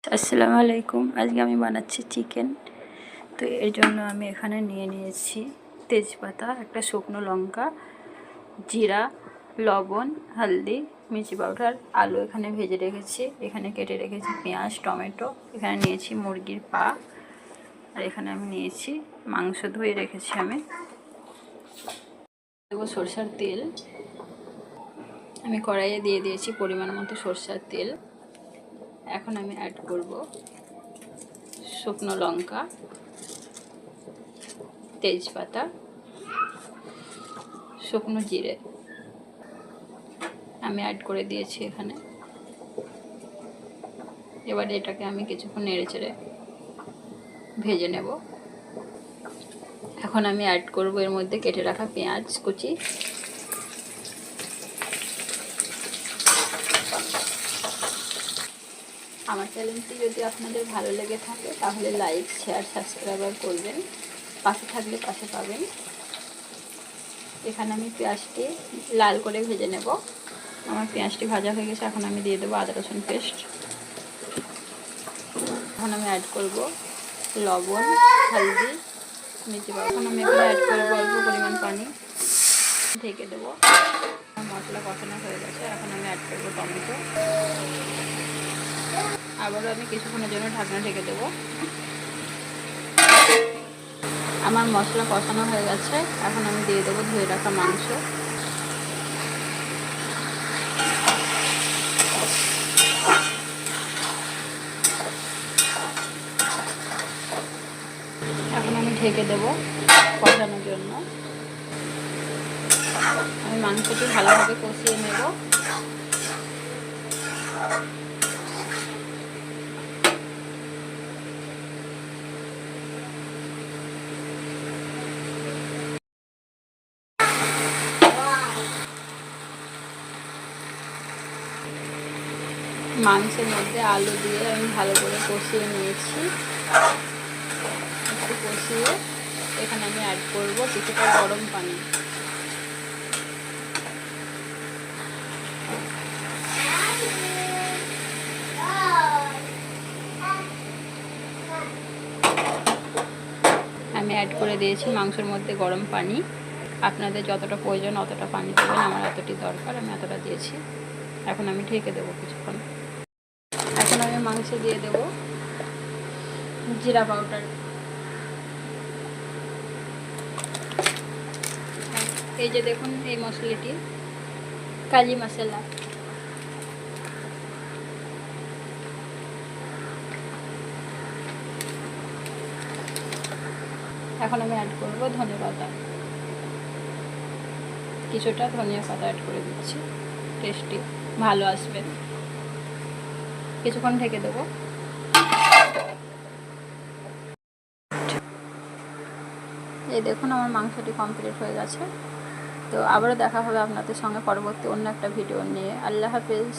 আসসালামু আলাইকুম। আজকে আমি বানাচ্ছি চিকেন। তো এর জন্য আমি এখানে নিয়ে নিয়েছি তেজপাতা, একটা শুকনো লঙ্কা, জিরা, লবণ, হলদি, মির্চি পাউডার, আলু এখানে ভেজে রেখেছি, এখানে কেটে রেখেছি পেঁয়াজ, টমেটো, এখানে নিয়েছি মুরগির পা, আর এখানে আমি নিয়েছি মাংস ধুয়ে রেখেছি। আমি দেবো সরষের তেল। আমি কড়াইয়ে দিয়ে দিয়েছি পরিমাণ মতো সরষের তেল। এখন আমি অ্যাড করব শুকনো লঙ্কা, তেজপাতা, শুকনো জিরে আমি অ্যাড করে দিয়েছি এখানে। এবারে এটাকে আমি কিছুক্ষণ নেড়েচেড়ে ভেজে নেব। এখন আমি অ্যাড করব এর মধ্যে কেটে রাখা পেঁয়াজ কুচি। আমার চ্যানেলটি যদি আপনাদের ভালো লেগে থাকে তাহলে লাইক, শেয়ার, সাবস্ক্রাইব করবেন। পাশে থাকলে পাশে পাবেন। এখানে আমি পেঁয়াজটি লাল করে ভেজে নেব। আমার পেঁয়াজটি ভাজা হয়ে গেছে। এখন আমি দিয়ে দেবো আদা রসুন পেস্ট। এখন আমি অ্যাড করব লবণ, হলদি, মির্চি পাউডার। এখন আমি এখানে অ্যাড করবো অল্প পরিমাণ পানি, ঢেকে দেবো। মশলা কষানো হয়ে গেছে। এখন আমি অ্যাড করবো টমেটো। আবারও আমি কিছুক্ষণের জন্য ঢাকনা ঢেকে দেবো। আমার মশলা কষানো হয়ে গেছে। এখন আমি দিয়ে দেবো ধুয়ে রাখা মাংস। এখন আমি ঢেকে দেবো কষানোর জন্য। আমি মাংসটি ভালোভাবে কষিয়ে নেব। মাংসের মধ্যে আলু দিয়ে আমি ভালো করে কষিয়ে নিয়েছি। একটু কষিয়ে এখানে আমি অ্যাড করব কিছুটা গরম পানি। আমি অ্যাড করে দিয়েছি মাংসের মধ্যে গরম পানি। আপনাদের যতটা প্রয়োজন অতটা পানি দেবেন। আমার এতটি দরকার, আমি এতটা দিয়েছি। এখন আমি ঢেকে দেবো কিছুক্ষণ। এখন আমি মাংসে দিয়ে দেব জিরা পাউডার। এই যে দেখুন এই মশলাটি কালি মশলা। এখন আমি অ্যাড করবো ধনে পাতা। কিছুটা ধনিয়া পাতা অ্যাড করে দিচ্ছি, টেস্টি ভালো আসবে। কিছুক্ষণ ঢেকে দেবো। এই দেখুন আমার মাংসটি কমপ্লিট হয়ে গেছে। তো আবারও দেখা হবে আপনাদের সঙ্গে পরবর্তী অন্য একটা ভিডিও নিয়ে। আল্লাহ হাফেজ।